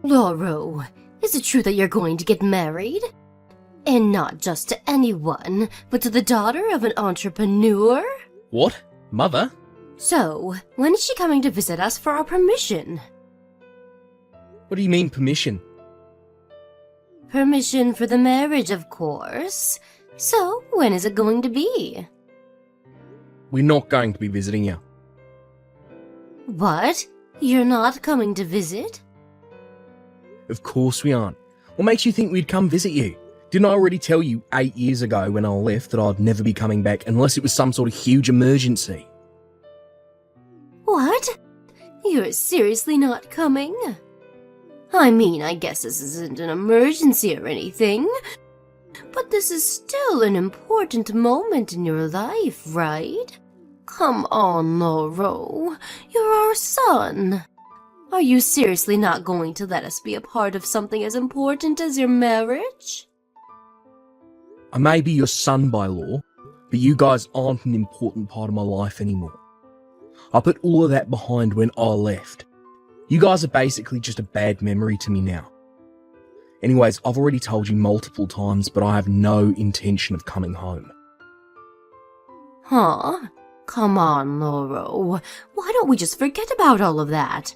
Lauro, is it true that you're going to get married? And not just to anyone, but to the daughter of an entrepreneur? What? Mother? So, when is she coming to visit us for our permission? What do you mean, permission? Permission for the marriage, of course. So, when is it going to be? We're not going to be visiting you. What? You're not coming to visit? Of course we aren't. What makes you think we'd come visit you? Didn't I already tell you 8 years ago when I left that I'd never be coming back unless it was some sort of huge emergency? What? You're seriously not coming? I mean, I guess this isn't an emergency or anything, but this is still an important moment in your life, right? Come on, Lauro. You're our son. Are you seriously not going to let us be a part of something as important as your marriage? I may be your son by law, but you guys aren't an important part of my life anymore. I put all of that behind when I left. You guys are basically just a bad memory to me now. Anyways, I've already told you multiple times, but I have no intention of coming home. Huh? Come on, Lauro. Why don't we just forget about all of that?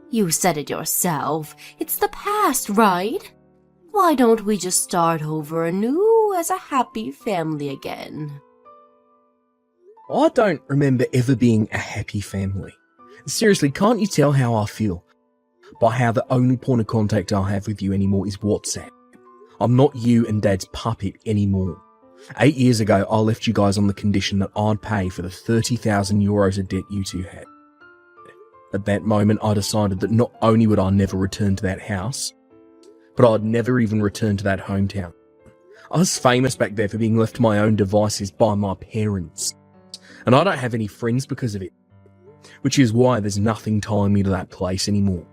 You said it yourself. It's the past, right? Why don't we just start over anew as a happy family again? I don't remember ever being a happy family. Seriously, can't you tell how I feel? By how the only point of contact I have with you anymore is WhatsApp. I'm not you and Dad's puppet anymore. 8 years ago, I left you guys on the condition that I'd pay for the 30,000 euros of debt you two had. At that moment, I decided that not only would I never return to that house, but I'd never even return to that hometown. I was famous back there for being left to my own devices by my parents, and I don't have any friends because of it, which is why there's nothing tying me to that place anymore.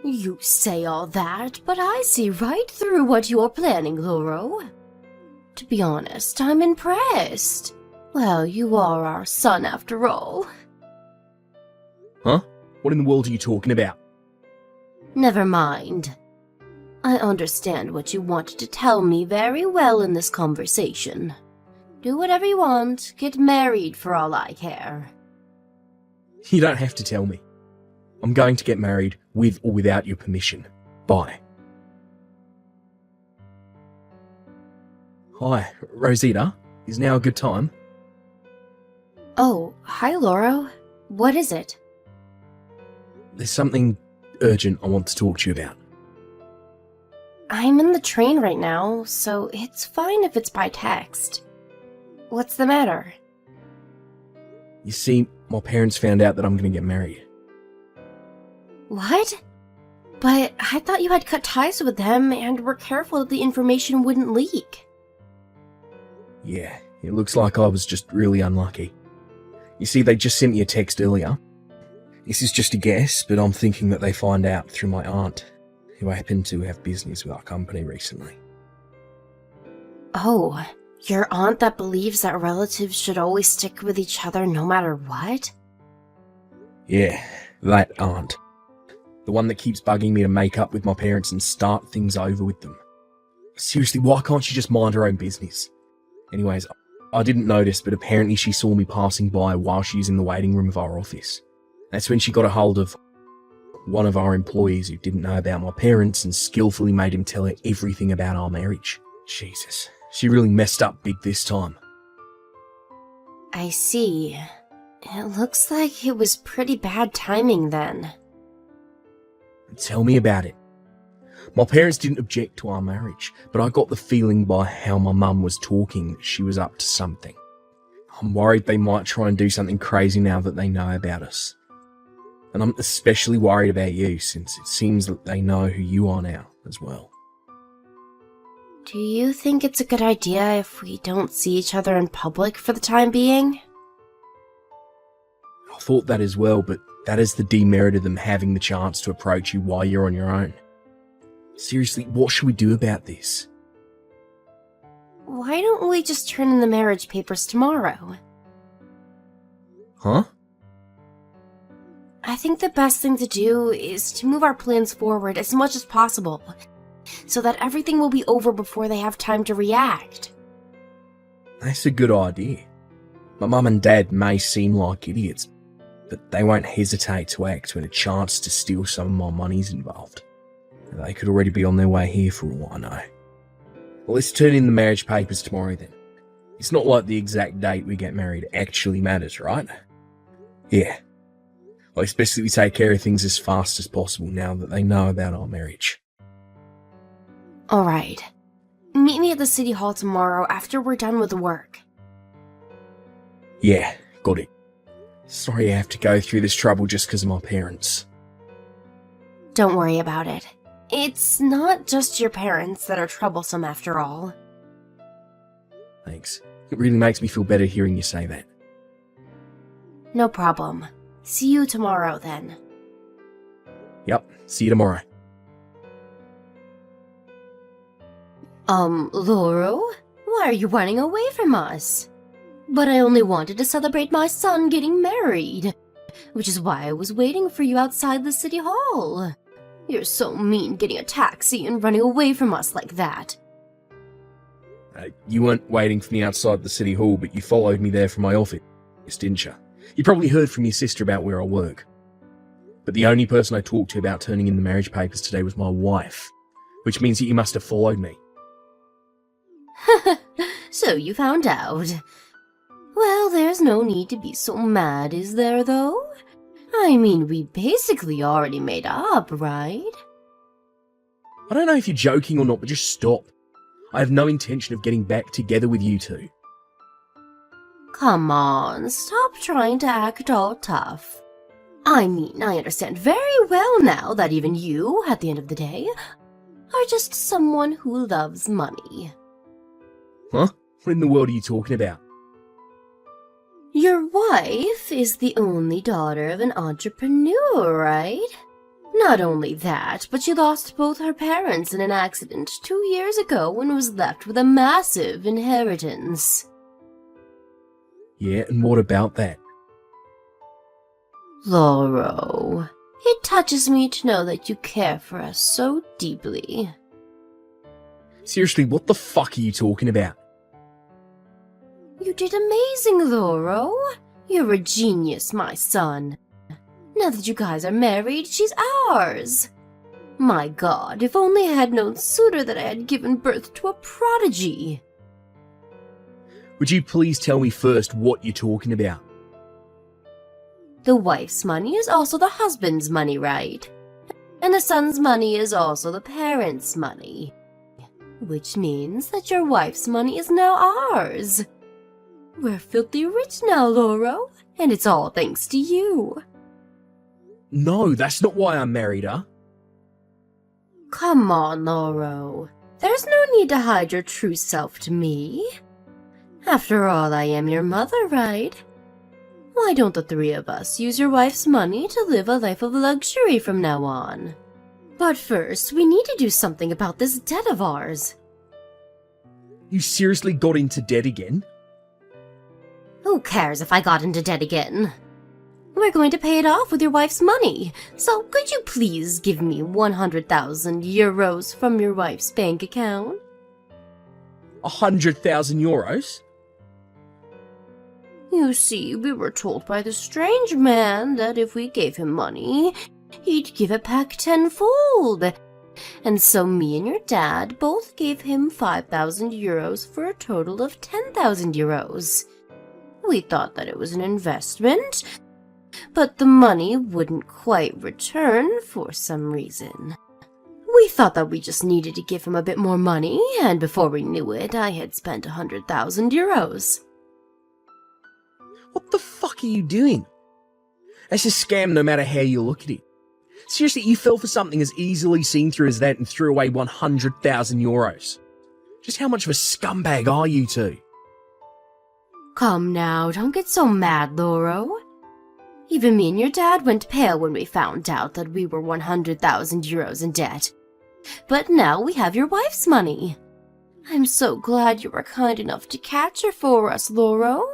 You say all that, but I see right through what you're planning, Lauro. To be honest, I'm impressed. Well, you are our son after all. Huh? What in the world are you talking about? Never mind. I understand what you wanted to tell me very well in this conversation. Do whatever you want, get married for all I care. You don't have to tell me. I'm going to get married with or without your permission. Bye. Hi, Rosita. Is now a good time? Oh, hi, Lauro. What is it? There's something urgent I want to talk to you about. I'm in the train right now, so it's fine if it's by text. What's the matter? You see, my parents found out that I'm going to get married. What? But I thought you had cut ties with them and were careful that the information wouldn't leak. Yeah, it looks like I was just really unlucky. You see, they just sent me a text earlier. This is just a guess, but I'm thinking that they find out through my aunt, who happened to have business with our company recently. Oh, your aunt that believes that relatives should always stick with each other no matter what? Yeah, that aunt. The one that keeps bugging me to make up with my parents and start things over with them. Seriously, why can't she just mind her own business? Anyways, I didn't notice, but apparently she saw me passing by while she was in the waiting room of our office. That's when she got a hold of one of our employees who didn't know about my parents and skillfully made him tell her everything about our marriage. Jesus, she really messed up big this time. I see. It looks like it was pretty bad timing then. Tell me about it. My parents didn't object to our marriage, but I got the feeling by how my mum was talking that she was up to something. I'm worried they might try and do something crazy now that they know about us. And I'm especially worried about you, since it seems that they know who you are now as well. Do you think it's a good idea if we don't see each other in public for the time being? I thought that as well, but that is the demerit of them having the chance to approach you while you're on your own. Seriously, what should we do about this? Why don't we just turn in the marriage papers tomorrow? Huh? I think the best thing to do is to move our plans forward as much as possible, so that everything will be over before they have time to react. That's a good idea. My mum and dad may seem like idiots, but they won't hesitate to act when a chance to steal some of my money's involved. They could already be on their way here for all I know. Well, let's turn in the marriage papers tomorrow then. It's not like the exact date we get married actually matters, right? Yeah. Well, it's best that we take care of things as fast as possible now that they know about our marriage. Alright. Meet me at the city hall tomorrow after we're done with the work. Yeah, got it. Sorry I have to go through this trouble just because of my parents. Don't worry about it. It's not just your parents that are troublesome after all. Thanks. It really makes me feel better hearing you say that. No problem. See you tomorrow then. Yep, see you tomorrow. Lauro? Why are you running away from us? But I only wanted to celebrate my son getting married, which is why I was waiting for you outside the city hall. You're so mean getting a taxi and running away from us like that. You weren't waiting for me outside the city hall, but you followed me there from my office, didn't you? You probably heard from your sister about where I work. But the only person I talked to about turning in the marriage papers today was my wife, which means that you must have followed me. So you found out. Well, there's no need to be so mad, is there, though? I mean, we basically already made up, right? I don't know if you're joking or not, but just stop. I have no intention of getting back together with you two. Come on, stop trying to act all tough. I mean, I understand very well now that even you, at the end of the day, are just someone who loves money. Huh? What in the world are you talking about? Your wife is the only daughter of an entrepreneur, right? Not only that, but she lost both her parents in an accident 2 years ago and was left with a massive inheritance. Yeah, and what about that? Lauro, it touches me to know that you care for us so deeply. Seriously, what the fuck are you talking about? You did amazing, Lauro. You're a genius, my son. Now that you guys are married, she's ours. My God, if only I had known sooner that I had given birth to a prodigy. Would you please tell me first what you're talking about? The wife's money is also the husband's money, right? And the son's money is also the parents' money. Which means that your wife's money is now ours. We're filthy rich now, Lauro, and it's all thanks to you. No, that's not why I married her. Come on, Lauro. There's no need to hide your true self to me. After all, I am your mother, right? Why don't the three of us use your wife's money to live a life of luxury from now on? But first, we need to do something about this debt of ours. You seriously got into debt again? Who cares if I got into debt again? We're going to pay it off with your wife's money, so could you please give me 100,000 euros from your wife's bank account? 100,000 euros? You see, we were told by the strange man that if we gave him money, he'd give it back tenfold. And so me and your dad both gave him 5,000 euros for a total of 10,000 euros. We thought that it was an investment, but the money wouldn't quite return for some reason. We thought that we just needed to give him a bit more money, and before we knew it, I had spent 100,000 euros. What the fuck are you doing? That's a scam no matter how you look at it. Seriously, you fell for something as easily seen through as that and threw away 100,000 euros. Just how much of a scumbag are you two? Come now, don't get so mad, Lauro. Even me and your dad went pale when we found out that we were 100,000 euros in debt. But now we have your wife's money. I'm so glad you were kind enough to catch her for us, Lauro.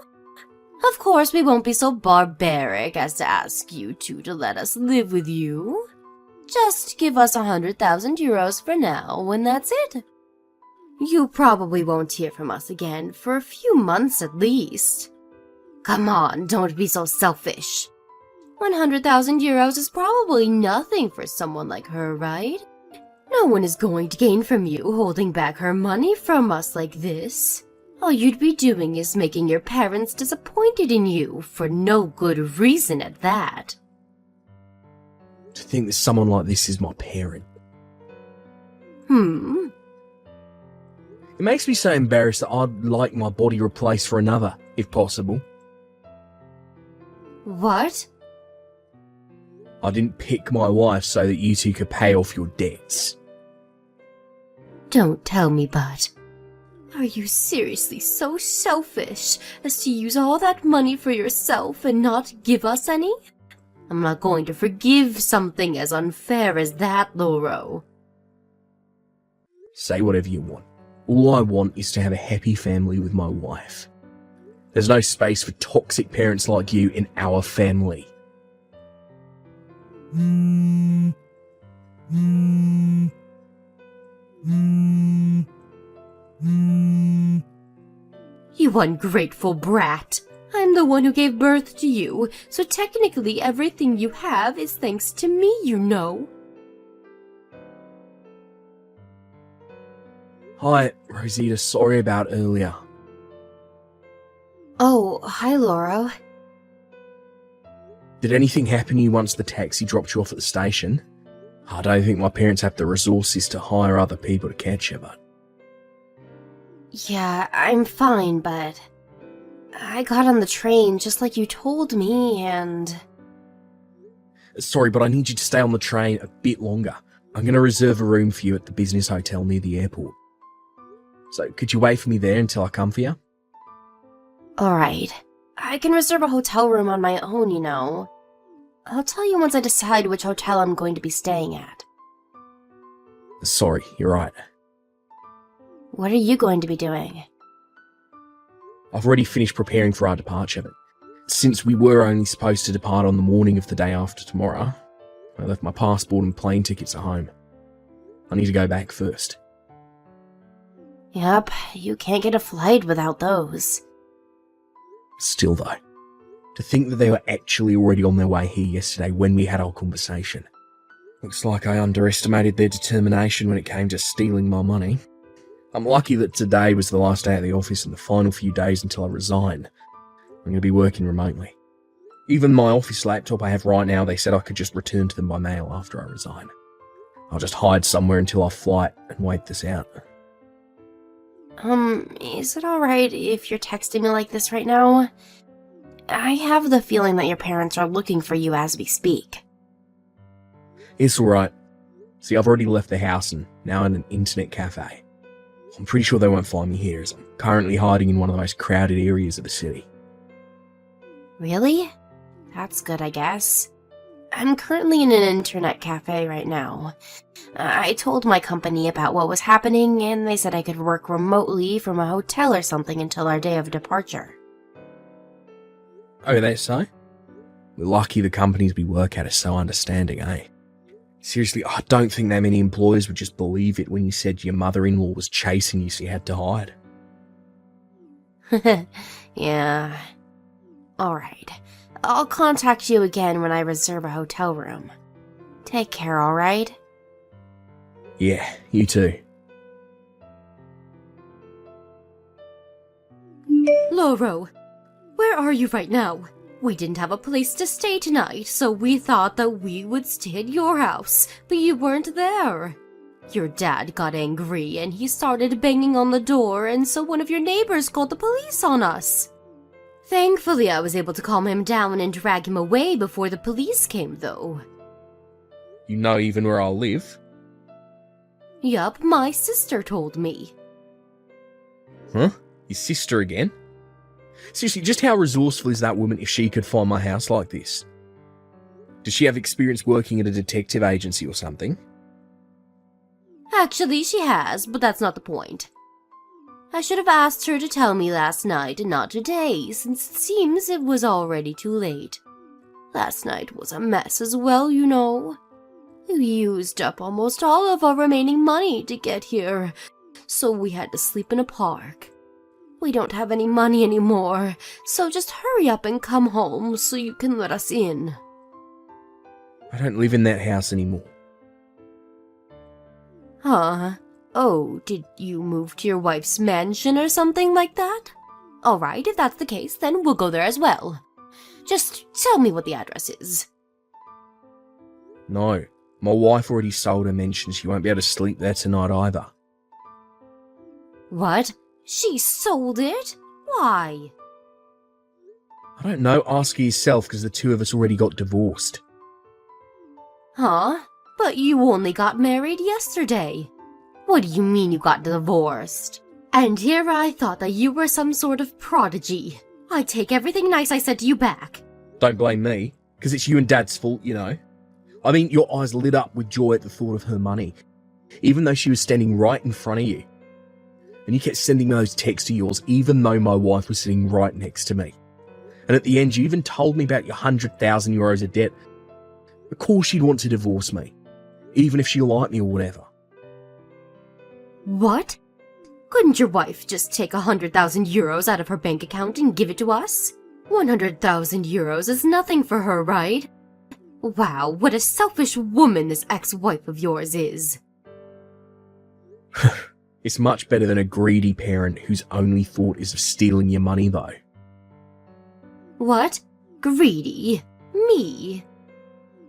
Of course, we won't be so barbaric as to ask you two to let us live with you. Just give us 100,000 euros for now, and that's it. You probably won't hear from us again for a few months at least. Come on, don't be so selfish. 100,000 euros is probably nothing for someone like her, right? No one is going to gain from you holding back her money from us like this. All you'd be doing is making your parents disappointed in you for no good reason at that. To think that someone like this is my parent. It makes me so embarrassed that I'd like my body replaced for another, if possible. What? I didn't pick my wife so that you two could pay off your debts. Don't tell me, Bud. Are you seriously so selfish as to use all that money for yourself and not give us any? I'm not going to forgive something as unfair as that, Lauro. Say whatever you want. All I want is to have a happy family with my wife. There's no space for toxic parents like you in our family. You ungrateful brat. I'm the one who gave birth to you, so technically everything you have is thanks to me, you know. Hi, Rosita, sorry about earlier. Oh, hi, Lauro. Did anything happen to you once the taxi dropped you off at the station? I don't think my parents have the resources to hire other people to catch you, but... Yeah, I'm fine, but I got on the train just like you told me, and... Sorry, but I need you to stay on the train a bit longer. I'm going to reserve a room for you at the business hotel near the airport. So, could you wait for me there until I come for you? Alright. I can reserve a hotel room on my own, you know. I'll tell you once I decide which hotel I'm going to be staying at. Sorry, you're right. What are you going to be doing? I've already finished preparing for our departure, but since we were only supposed to depart on the morning of the day after tomorrow, I left my passport and plane tickets at home. I need to go back first. Yep, you can't get a flight without those. Still though, to think that they were actually already on their way here yesterday when we had our conversation. Looks like I underestimated their determination when it came to stealing my money. I'm lucky that today was the last day at the office and the final few days until I resign. I'm going to be working remotely. Even my office laptop I have right now, they said I could just return to them by mail after I resign. I'll just hide somewhere until I fly and wait this out. Is it alright if you're texting me like this right now? I have the feeling that your parents are looking for you as we speak. It's alright. See, I've already left the house and now in an internet cafe. I'm pretty sure they won't find me here as I'm currently hiding in one of the most crowded areas of the city. Really? That's good, I guess. I'm currently in an internet cafe right now. I told my company about what was happening, and they said I could work remotely from a hotel or something until our day of departure. Oh, that's so? We're lucky the companies we work at are so understanding, eh? Seriously, I don't think that many employers would just believe it when you said your mother-in-law was chasing you so you had to hide. Yeah. Alright. I'll contact you again when I reserve a hotel room. Take care, alright? Yeah, you too. Lauro, where are you right now? We didn't have a place to stay tonight, so we thought that we would stay at your house, but you weren't there. Your dad got angry and he started banging on the door, and so one of your neighbors called the police on us. Thankfully, I was able to calm him down and drag him away before the police came, though. You know even where I live? Yup, my sister told me. Huh? Your sister again? Seriously, just how resourceful is that woman if she could find my house like this? Does she have experience working at a detective agency or something? Actually, she has, but that's not the point. I should have asked her to tell me last night and not today, since it seems it was already too late. Last night was a mess as well, you know. We used up almost all of our remaining money to get here, so we had to sleep in a park. We don't have any money anymore, so just hurry up and come home so you can let us in. I don't live in that house anymore. Huh? Oh, did you move to your wife's mansion or something like that? Alright, if that's the case, then we'll go there as well. Just tell me what the address is. No, my wife already sold her mansion. She won't be able to sleep there tonight either. What? She sold it? Why? I don't know, ask her yourself, because the two of us already got divorced. Huh? But you only got married yesterday. What do you mean you got divorced? And here I thought that you were some sort of prodigy. I take everything nice I said to you back. Don't blame me, because it's you and Dad's fault, you know. I mean, your eyes lit up with joy at the thought of her money, even though she was standing right in front of you. And you kept sending me those texts of yours, even though my wife was sitting right next to me. And at the end, you even told me about your 100,000 euros of debt. Of course she'd want to divorce me, even if she liked me or whatever. What? Couldn't your wife just take 100,000 euros out of her bank account and give it to us? 100,000 euros is nothing for her, right? Wow, what a selfish woman this ex-wife of yours is. It's much better than a greedy parent whose only thought is of stealing your money, though. What? Greedy? Me?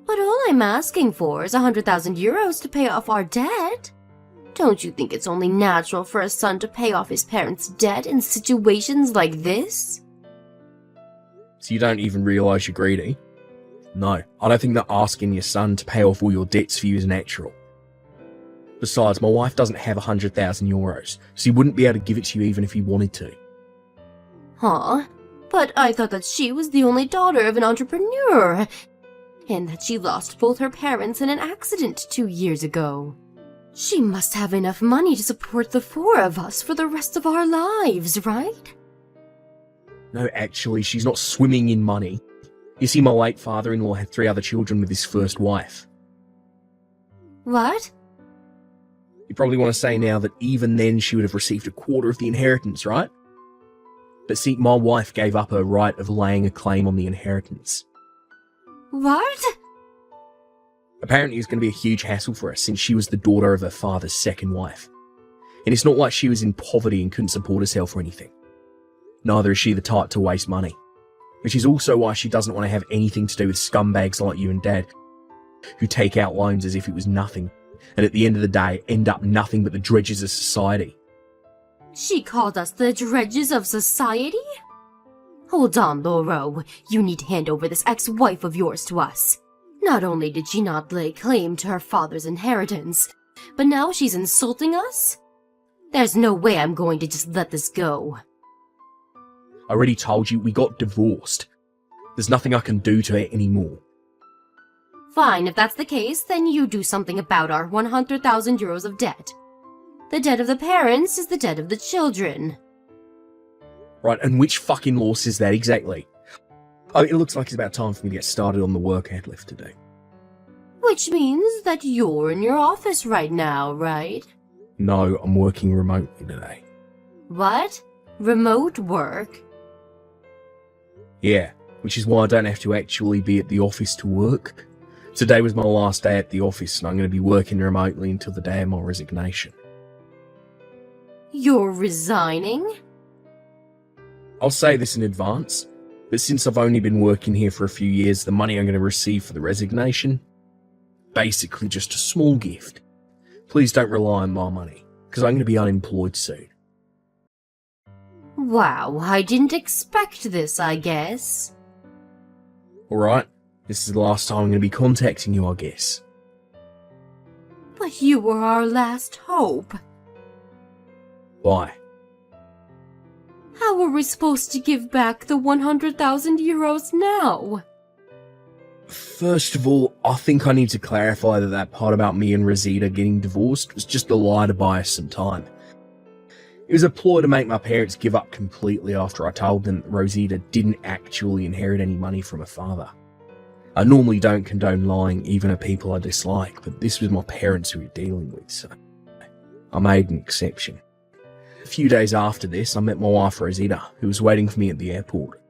But all I'm asking for is 100,000 euros to pay off our debt. Don't you think it's only natural for a son to pay off his parents' debt in situations like this? So you don't even realise you're greedy? No, I don't think that asking your son to pay off all your debts for you is natural. Besides, my wife doesn't have 100,000 euros, so he wouldn't be able to give it to you even if he wanted to. Huh? But I thought that she was the only daughter of an entrepreneur, and that she lost both her parents in an accident 2 years ago. She must have enough money to support the four of us for the rest of our lives, right? No, actually, she's not swimming in money. You see, my late father-in-law had 3 other children with his first wife. What? You probably want to say now that even then she would have received a quarter of the inheritance, right? But see, my wife gave up her right of laying a claim on the inheritance. What? Apparently it's going to be a huge hassle for her since she was the daughter of her father's second wife. And it's not like she was in poverty and couldn't support herself or anything. Neither is she the type to waste money. Which is also why she doesn't want to have anything to do with scumbags like you and Dad, who take out loans as if it was nothing, and at the end of the day end up nothing but the dredges of society. She called us the dredges of society? Hold on, Lauro. You need to hand over this ex-wife of yours to us. Not only did she not lay claim to her father's inheritance, but now she's insulting us? There's no way I'm going to just let this go. I already told you we got divorced. There's nothing I can do to it anymore. Fine, if that's the case, then you do something about our 100,000 euros of debt. The debt of the parents is the debt of the children. Right, and which fucking law says that exactly? Oh, it looks like it's about time for me to get started on the work I had left to do. Which means that you're in your office right now, right? No, I'm working remotely today. What? Remote work? Yeah, which is why I don't have to actually be at the office to work. Today was my last day at the office, and I'm going to be working remotely until the day of my resignation. You're resigning? I'll say this in advance, but since I've only been working here for a few years, the money I'm going to receive for the resignation, basically just a small gift. Please don't rely on my money, because I'm going to be unemployed soon. Wow, I didn't expect this, I guess. Alright, this is the last time I'm going to be contacting you, I guess. But you were our last hope. Bye. How are we supposed to give back the 100,000 euros now? First of all, I think I need to clarify that part about me and Rosita getting divorced was just a lie to buy us some time. It was a ploy to make my parents give up completely after I told them that Rosita didn't actually inherit any money from her father. I normally don't condone lying even to people I dislike, but this was my parents who we were dealing with, so I made an exception. A few days after this, I met my wife Rosita, who was waiting for me at the airport.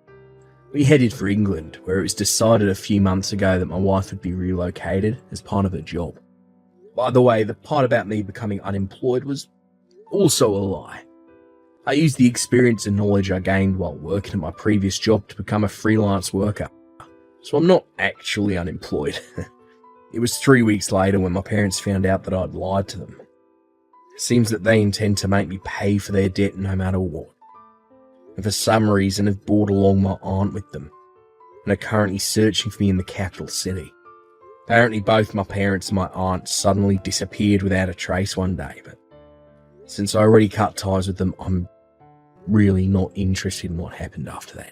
We headed for England, where it was decided a few months ago that my wife would be relocated as part of her job. By the way, the part about me becoming unemployed was also a lie. I used the experience and knowledge I gained while working at my previous job to become a freelance worker, so I'm not actually unemployed. It was 3 weeks later when my parents found out that I'd lied to them. It seems that they intend to make me pay for their debt no matter what. And for some reason have brought along my aunt with them, and are currently searching for me in the capital city. Apparently both my parents and my aunt suddenly disappeared without a trace one day, but since I already cut ties with them, I'm really not interested in what happened after that.